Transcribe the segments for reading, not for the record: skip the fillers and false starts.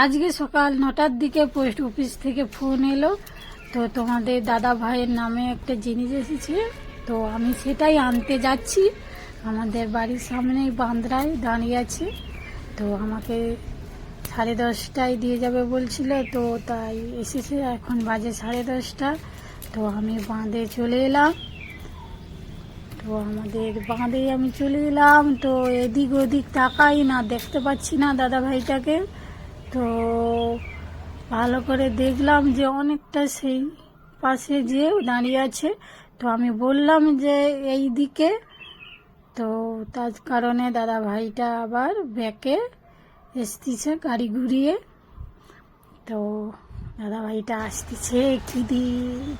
আজকে সকাল 9টার দিকে পোস্ট অফিস থেকে ফোন এলো, তো তোমাদের দাদা ভাইয়ের নামে একটা জিনিস এসেছে, তো আমি সেটাই আনতে যাচ্ছি। আমাদের বাড়ির সামনেই বান্দ্রায় দাঁড়িয়ে আছে, তো আমাকে 10:30টায় দিয়ে যাবে বলছিল, তো তাই এসেছে। এখন বাজে 10:30টা, তো আমি বাঁধে চলে এলাম। তো আমাদের বাঁধে আমি চলে এলাম, তো এদিক ওদিক তাকাই না, দেখতে পাচ্ছি না দাদা ভাইটাকে। তো ভালো করে দেখলাম যে অনেকটা সেই পাশে যে দাঁড়িয়ে আছে, তো আমি বললাম যে এই দিকে, তো তার কারণে দাদা ভাইটা আবার ব্যাকে এসতেছে গাড়ি ঘুরিয়ে। তো দাদা ভাইটা আসতেছে,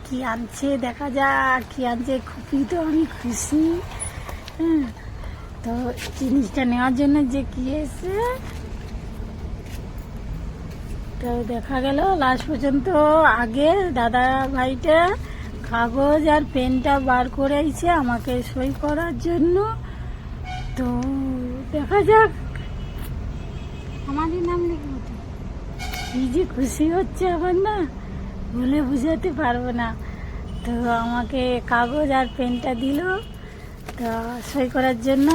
কি আনছে দেখা যাক, কি আনছে। খুবই তো আমি খুশি। হ্যাঁ, তো জিনিসটা নেওয়ার জন্য যে কি এসে, তো দেখা গেল লাস্ট পর্যন্ত আগে দাদা ভাইটা কাগজ আর পেনটা বার করেছে আমাকে সই করার জন্য। তো দেখা যাক, আমারই নাম লিখব। তো কি যে খুশি হচ্ছে আমার, না বলে বুঝাতে পারবো না। তো আমাকে কাগজ আর পেনটা দিল, তো সই করার জন্য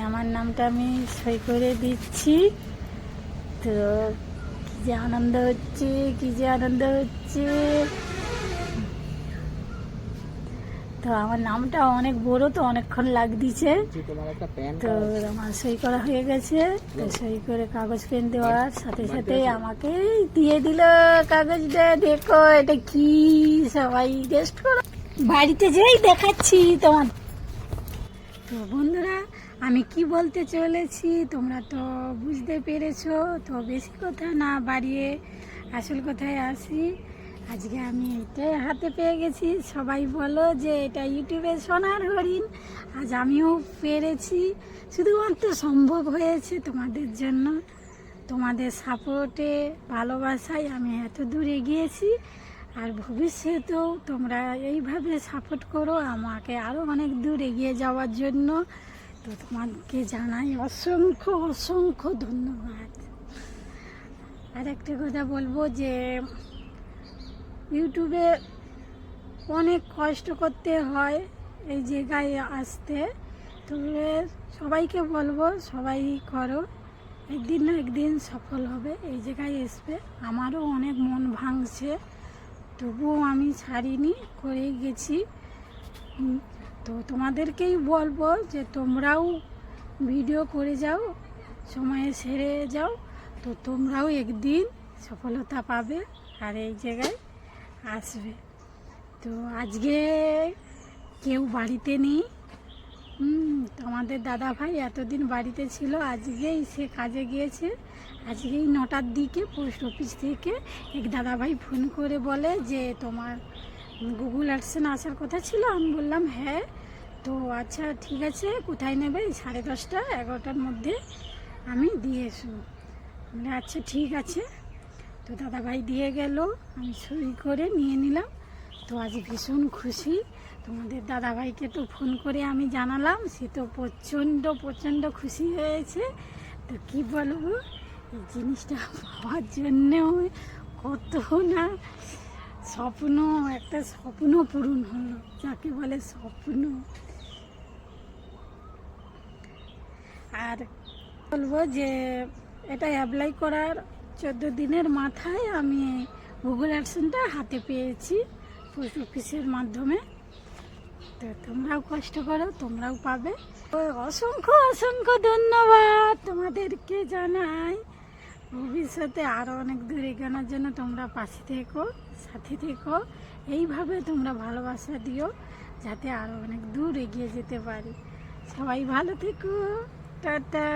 আমার নামটা আমি সই করে দিচ্ছি। তো কি যে আনন্দ হচ্ছে, কি যে আনন্দ হচ্ছে। তো আমার নামটা অনেক বড়, তো অনেকক্ষণ লাগছে। তো আমার সই করা হয়ে গেছে, তো সই করে কাগজ পেন দেওয়ার সাথে সাথে আমাকে দিয়ে দিল কাগজটা। দেখো এটা কি, সবাই টেস্ট করো, বাড়িতে যেই দেখাচ্ছি তোমার। তো বন্ধুরা, আমি কি বলতে চলেছি তোমরা তো বুঝতে পেরেছো। তো বেশি কথা না বাড়িয়ে আসল কথায় আসি। আজকে আমি এটাই হাতে পেয়ে গেছি। সবাই বলো যে এটা ইউটিউবে সোনার হরিণ। আজ আমিও পেরেছি, শুধুমাত্র সম্ভব হয়েছে তোমাদের জন্য। তোমাদের সাপোর্টে, ভালোবাসায় আমি এত দূর এগিয়েছি। আর ভবিষ্যতেও তোমরা এইভাবে সাপোর্ট করো আমাকে আরও অনেক দূর এগিয়ে যাওয়ার জন্য। তো তোমাকে জানাই অসংখ্য অসংখ্য ধন্যবাদ। আর একটা কথা বলবো যে ইউটিউবে অনেক কষ্ট করতে হয় এই জায়গায় আসতে। তবে সবাইকে বলবো সবাই করো, একদিন না একদিন সফল হবে, এই জায়গায় আসবে। আমারও অনেক মন ভাঙছে, তবুও আমি ছাড়িনি, করেই গেছি। তো তোমাদেরকেই বলবো যে তোমরাও ভিডিও করে যাও, সময়ে সেরে যাও, তো তোমরাও একদিন সফলতা পাবে আর এই জায়গায় আসবে। তো আজকে কেউ বাড়িতে নেই, আমাদের দাদা ভাই এতদিন বাড়িতে ছিল, আজকেই সে কাজে গিয়েছে। আজকেই 9টার দিকে পোস্ট অফিস থেকে এক দাদা ভাই ফোন করে বলে যে তোমার গুগল অ্যাডসেন্স আসার কথা ছিল। আমি বললাম হ্যাঁ। তো আচ্ছা ঠিক আছে, কোথায় নেবে? 10:30 11টার মধ্যে আমি দিয়ে এসবো। আচ্ছা ঠিক আছে। তো দাদা ভাই দিয়ে গেল, আমি সই করে নিয়ে নিলাম। তো আজ ভীষণ খুশি। তোমাদের দাদা ভাইকে তো ফোন করে আমি জানালাম, সে তো প্রচণ্ড প্রচণ্ড খুশি হয়েছে। তো কি বলবো, এই জিনিসটা পাওয়ার জন্যেও কত না স্বপ্ন, একটা স্বপ্ন পূরণ হলো, যাকে বলে স্বপ্ন। আর বলবো যে এটা অ্যাপ্লাই করার 14 দিনের মাথায় আমি গুগল অ্যাডসেন্সটা হাতে পেয়েছি পোস্ট অফিসের মাধ্যমে। তো তোমরাও কষ্ট করো, তোমরাও পাবে। অসংখ্য অসংখ্য ধন্যবাদ তোমাদেরকে জানাই। ভবিষ্যতে আরও অনেক দূর এগোনোর জন্য তোমরা পাশে থেকো, সাথে থেকো। এইভাবে তোমরা ভালোবাসা দিও, যাতে আরও অনেক দূর এগিয়ে যেতে পারি। সবাই ভালো থেকো, টাটা।